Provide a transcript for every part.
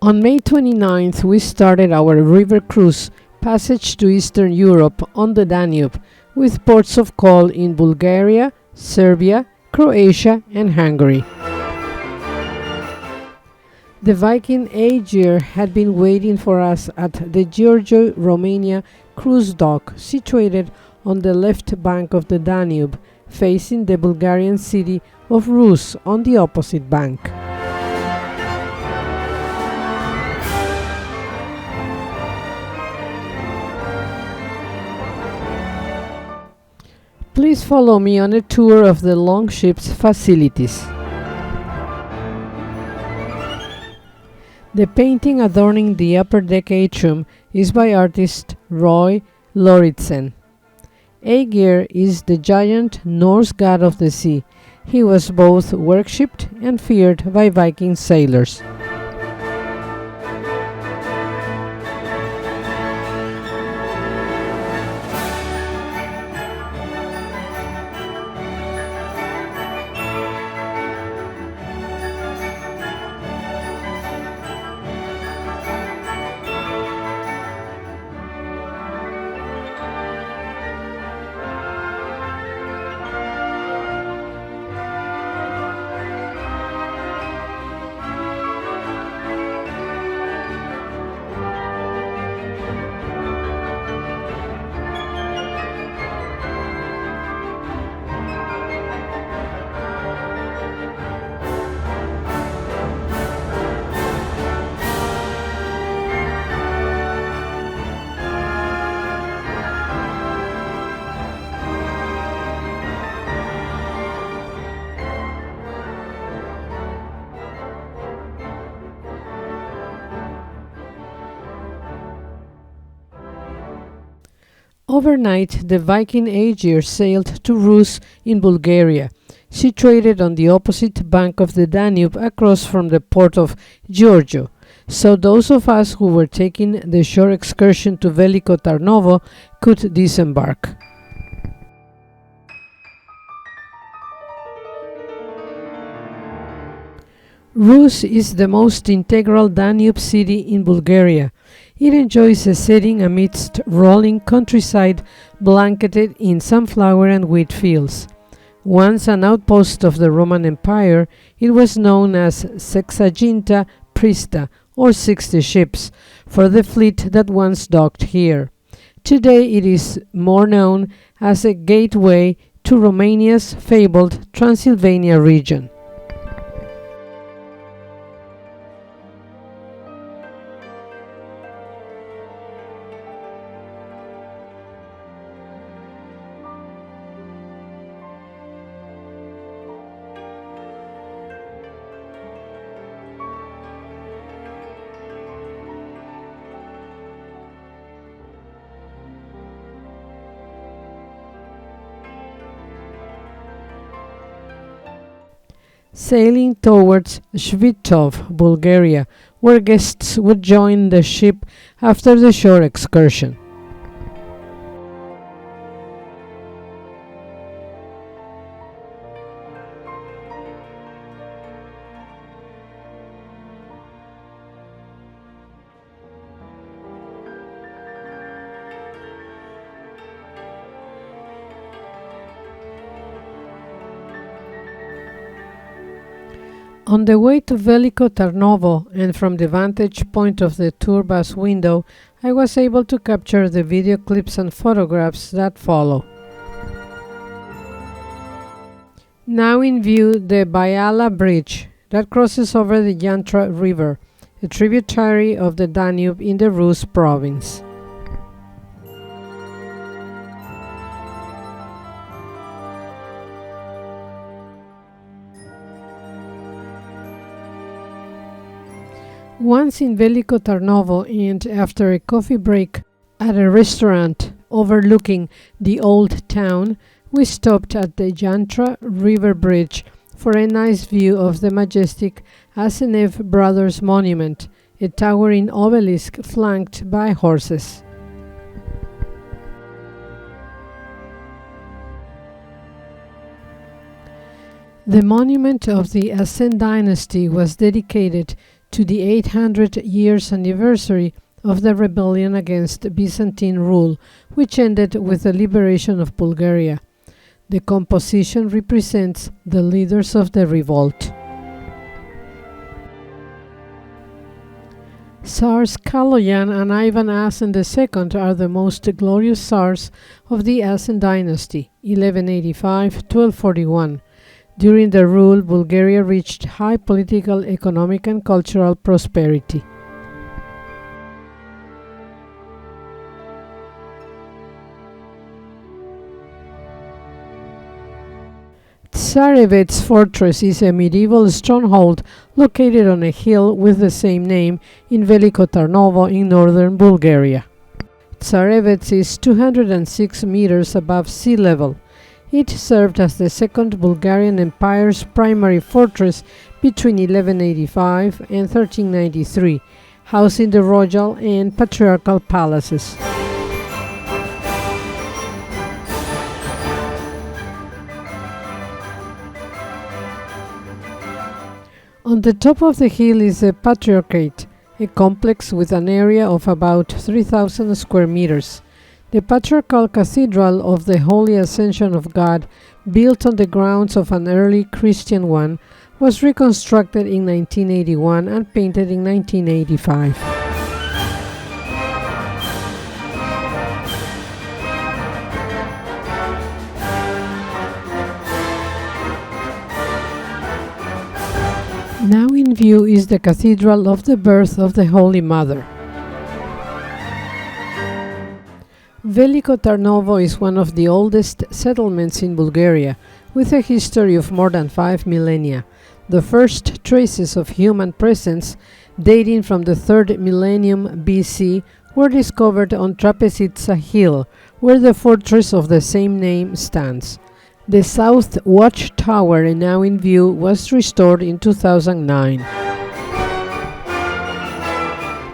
On May 29th, we started our river cruise passage to Eastern Europe on the Danube, with ports of call in Bulgaria, Serbia, Croatia and Hungary. The Viking Aegir had been waiting for us at the Giurgiu, Romania cruise dock, situated on the left bank of the Danube, facing the Bulgarian city of Ruse on the opposite bank. Please follow me on a tour of the longship's facilities. The painting adorning the upper deck atrium is by artist Roy Lauritsen. Aegir is the giant Norse god of the sea. He was both worshipped and feared by Viking sailors. Overnight, the Viking Aegir sailed to Ruse in Bulgaria, situated on the opposite bank of the Danube across from the port of Giurgiu, so those of us who were taking the shore excursion to Veliko Turnovo could disembark. Ruse is the most integral Danube city in Bulgaria. It enjoys a setting amidst rolling countryside blanketed in sunflower and wheat fields. Once an outpost of the Roman Empire, it was known as Sexaginta Prista, or 60 ships, for the fleet that once docked here. Today it is more known as a gateway to Romania's fabled Transylvania region. Sailing towards Svitov, Bulgaria, where guests would join the ship after the shore excursion. On the way to Veliko Turnovo and from the vantage point of the tour bus window, I was able to capture the video clips and photographs that follow. Now in view the Bayala Bridge that crosses over the Yantra River, a tributary of the Danube in the Rus province. Once in Veliko Turnovo and after a coffee break at a restaurant overlooking the old town, we stopped at the Yantra River Bridge for a nice view of the majestic Asenev Brothers Monument, a towering obelisk flanked by horses. The monument of the Asen dynasty was dedicated to the 800 years anniversary of the rebellion against Byzantine rule, which ended with the liberation of Bulgaria. The composition represents the leaders of the revolt. Tsars Kaloyan and Ivan Asen II are the most glorious Tsars of the Asen dynasty, 1185–1241. During their rule, Bulgaria reached high political, economic and cultural prosperity. Tsarevets fortress is a medieval stronghold located on a hill with the same name in Veliko Turnovo in northern Bulgaria. Tsarevets is 206 meters above sea level. It served as the Second Bulgarian Empire's primary fortress between 1185 and 1393, housing the royal and patriarchal palaces. On the top of the hill is the Patriarchate, a complex with an area of about 3,000 square meters. The Patriarchal Cathedral of the Holy Ascension of God, built on the grounds of an early Christian one, was reconstructed in 1981 and painted in 1985. Now in view is the Cathedral of the Birth of the Holy Mother. Veliko Turnovo is one of the oldest settlements in Bulgaria, with a history of more than 5 millennia. The first traces of human presence, dating from the 3rd millennium BC, were discovered on Trapezitsa Hill, where the fortress of the same name stands. The south watchtower, now in view, was restored in 2009.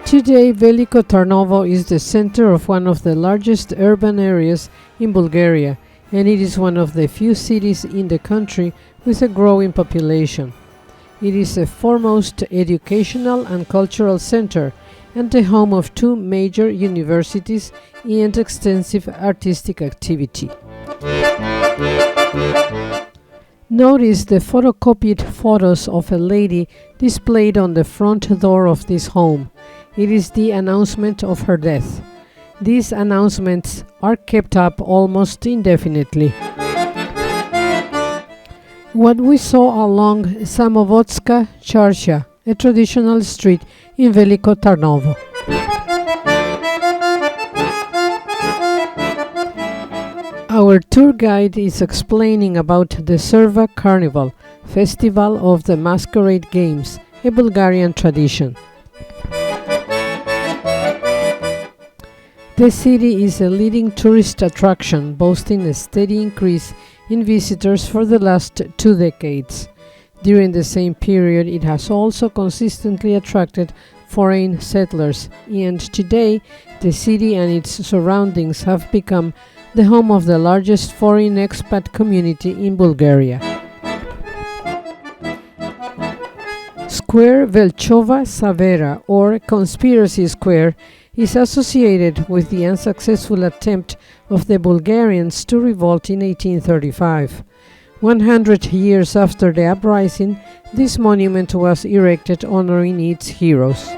Today, Veliko Turnovo is the center of one of the largest urban areas in Bulgaria, and it is one of the few cities in the country with a growing population. It is a foremost educational and cultural center, and the home of 2 major universities and extensive artistic activity. Notice the photocopied photos of a lady displayed on the front door of this home. It is the announcement of her death. These announcements are kept up almost indefinitely. What we saw along Samovodska Charsha, a traditional street in Veliko Turnovo. Our tour guide is explaining about the Serva Carnival, festival of the masquerade games, a Bulgarian tradition. The city is a leading tourist attraction, boasting a steady increase in visitors for the last 2 decades. During the same period, it has also consistently attracted foreign settlers, and today the city and its surroundings have become the home of the largest foreign expat community in Bulgaria. Square Velchova Savera, or Conspiracy Square, is associated with the unsuccessful attempt of the Bulgarians to revolt in 1835. 100 years after the uprising, this monument was erected honoring its heroes.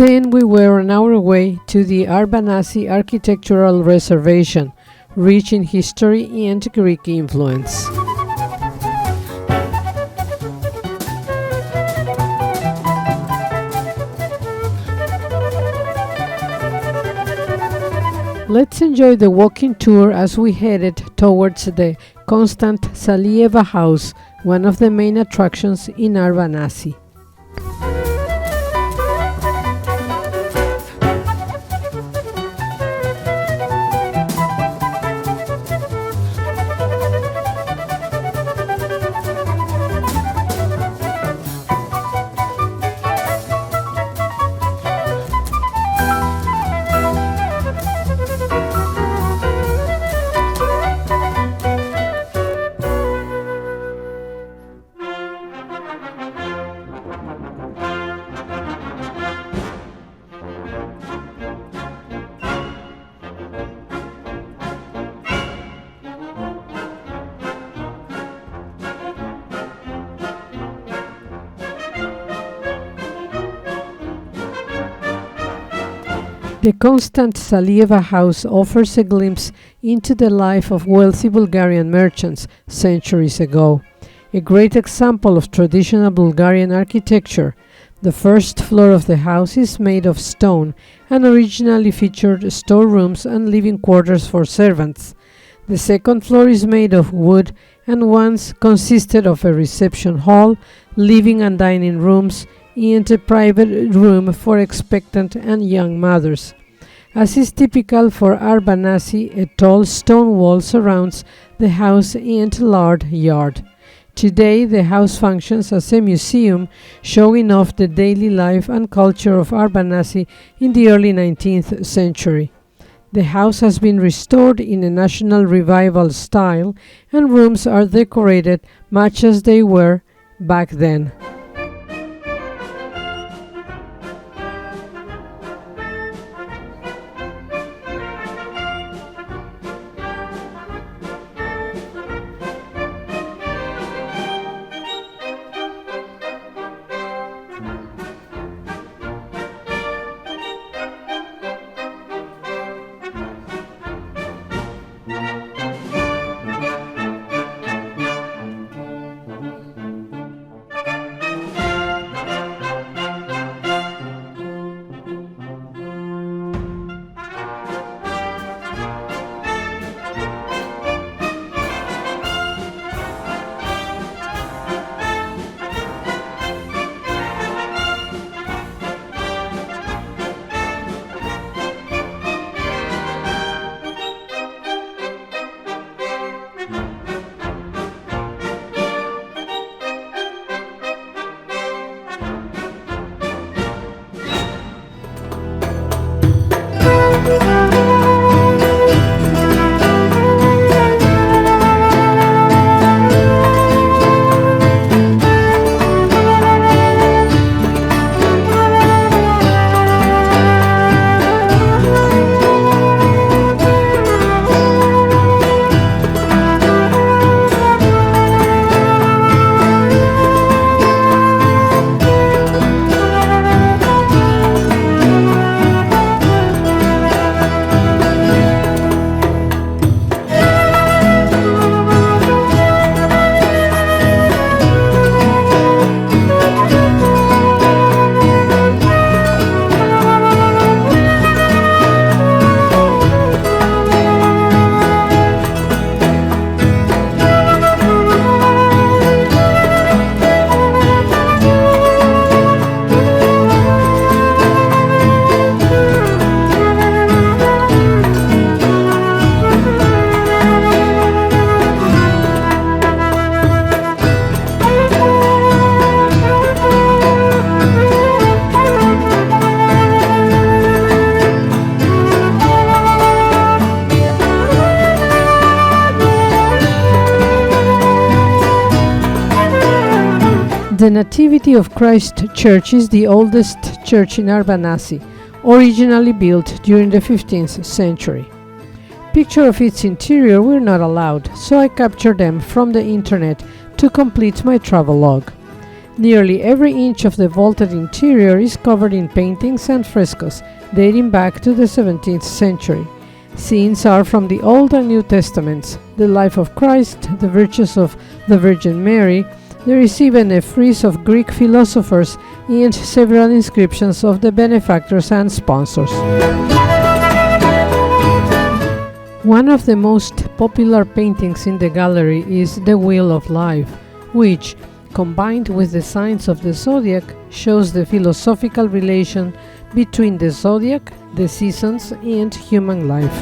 Then we were on our way to the Arbanasi Architectural Reservation, rich in history and Greek influence. Let's enjoy the walking tour as we headed towards the Constant Salieva House, one of the main attractions in Arbanasi. The Constant Salieva House offers a glimpse into the life of wealthy Bulgarian merchants centuries ago. A great example of traditional Bulgarian architecture. The first floor of the house is made of stone and originally featured storerooms and living quarters for servants. The second floor is made of wood and once consisted of a reception hall, living and dining rooms, and a private room for expectant and young mothers. As is typical for Arbanasi, a tall stone wall surrounds the house and large yard. Today, the house functions as a museum, showing off the daily life and culture of Arbanasi in the early 19th century. The house has been restored in a National Revival style, and rooms are decorated much as they were back then. The Nativity of Christ Church is the oldest church in Arbanasi, originally built during the 15th century. Pictures of its interior were not allowed, so I captured them from the internet to complete my travel log. Nearly every inch of the vaulted interior is covered in paintings and frescoes dating back to the 17th century. Scenes are from the Old and New Testaments, the life of Christ, the virtues of the Virgin Mary. There is even a frieze of Greek philosophers and several inscriptions of the benefactors and sponsors. One of the most popular paintings in the gallery is The Wheel of Life, which, combined with the signs of the zodiac, shows the philosophical relation between the zodiac, the seasons, and human life.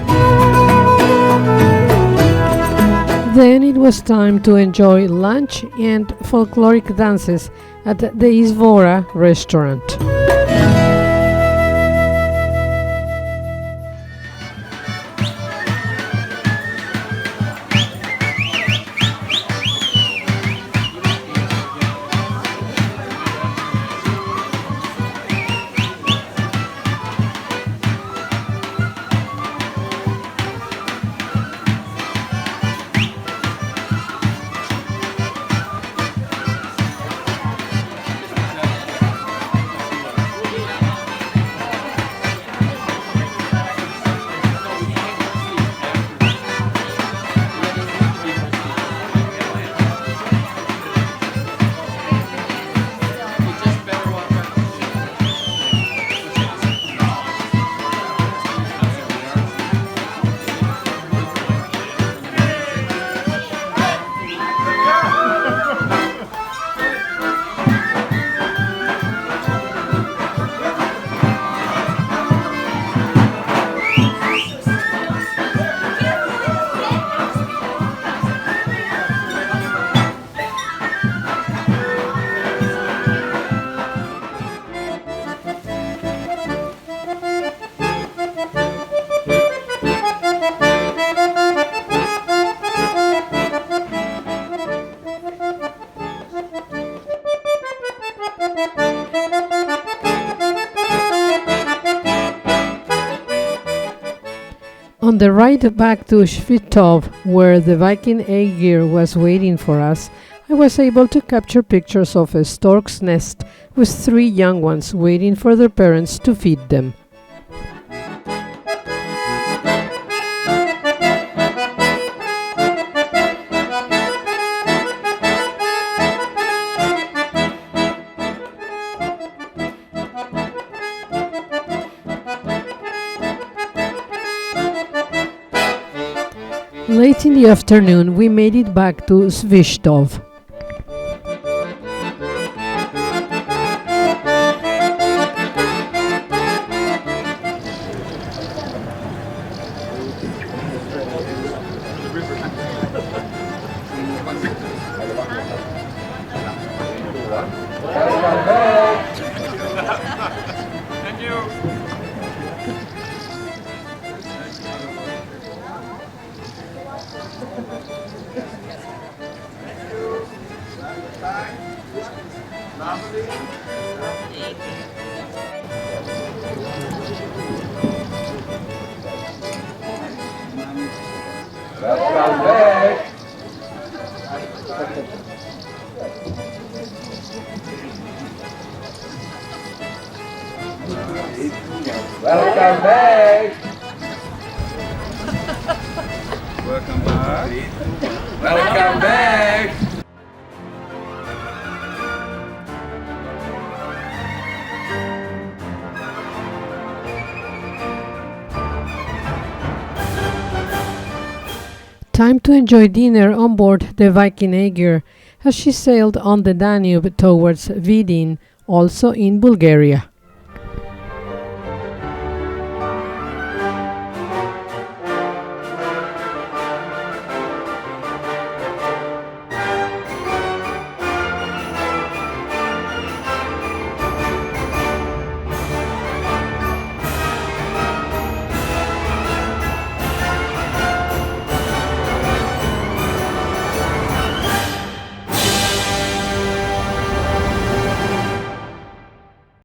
Then it was time to enjoy lunch and folkloric dances at the Izvora restaurant. On the ride back to Świtów, where the Viking Aegir was waiting for us, I was able to capture pictures of a stork's nest with 3 young ones waiting for their parents to feed them. Late in the afternoon, we made it back to Świtów. Welcome back. Welcome back. Welcome back. Welcome back. Time to enjoy dinner on board the Viking Aegir as she sailed on the Danube towards Vidin, also in Bulgaria.